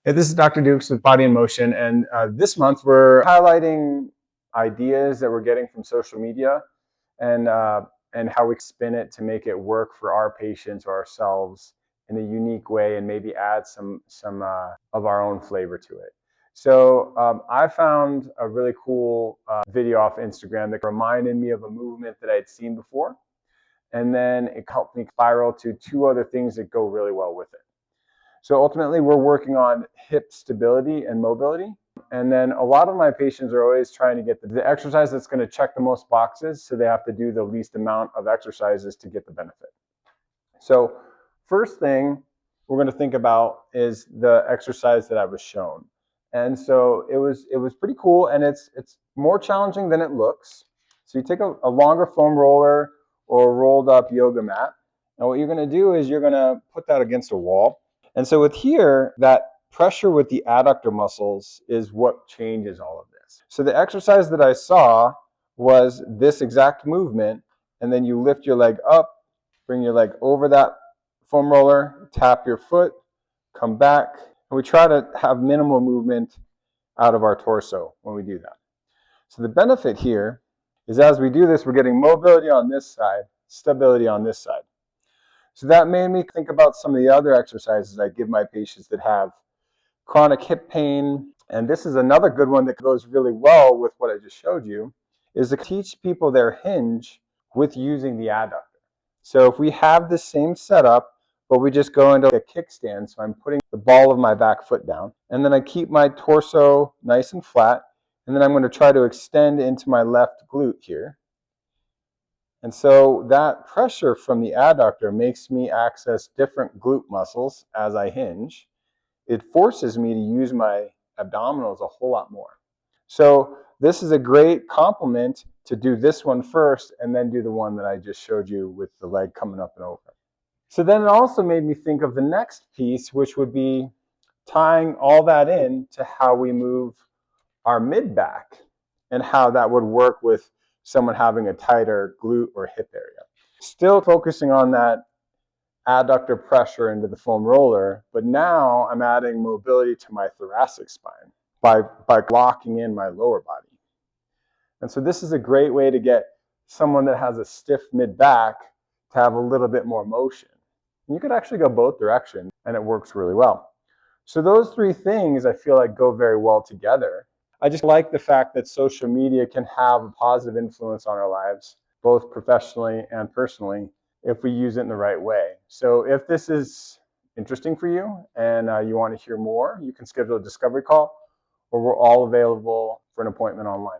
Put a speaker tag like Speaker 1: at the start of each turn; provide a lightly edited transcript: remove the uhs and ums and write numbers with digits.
Speaker 1: Hey, this is Dr. Dukes with Body in Motion, and this month we're highlighting ideas that we're getting from social media and how we spin it to make it work for our patients or ourselves in a unique way, and maybe add some of our own flavor to it. So I found a really cool video off Instagram that reminded me of a movement that I'd seen before, and then it helped me spiral to two other things that go really well with it. So ultimately, we're working on hip stability and mobility. And then a lot of my patients are always trying to get the exercise that's going to check the most boxes, so they have to do the least amount of exercises to get the benefit. So first thing we're going to think about is the exercise that I was shown. And so it was pretty cool, and it's more challenging than it looks. So you take a longer foam roller or a rolled up yoga mat. And what you're going to do is you're going to put that against a wall. And so with here, that pressure with the adductor muscles is what changes all of this. So the exercise that I saw was this exact movement, and then you lift your leg up, bring your leg over that foam roller, tap your foot, come back, and we try to have minimal movement out of our torso when we do that. So the benefit here is as we do this, we're getting mobility on this side, stability on this side. So that made me think about some of the other exercises I give my patients that have chronic hip pain. And this is another good one that goes really well with what I just showed you, is to teach people their hinge with using the adductor. So if we have the same setup, but we just go into a kickstand, so I'm putting the ball of my back foot down, and then I keep my torso nice and flat, and then I'm going to try to extend into my left glute here. And so that pressure from the adductor makes me access different glute muscles as I hinge. It forces me to use my abdominals a whole lot more. So this is a great complement to do this one first and then do the one that I just showed you with the leg coming up and over. So then it also made me think of the next piece, which would be tying all that in to how we move our mid back and how that would work with someone having a tighter glute or hip area. Still focusing on that adductor pressure into the foam roller, but now I'm adding mobility to my thoracic spine by locking in my lower body. And so this is a great way to get someone that has a stiff mid back to have a little bit more motion. And you could actually go both directions, and it works really well. So those three things I feel like go very well together. I just like the fact that social media can have a positive influence on our lives, both professionally and personally, if we use it in the right way. So if this is interesting for you and you want to hear more, you can schedule a discovery call, or we're all available for an appointment online.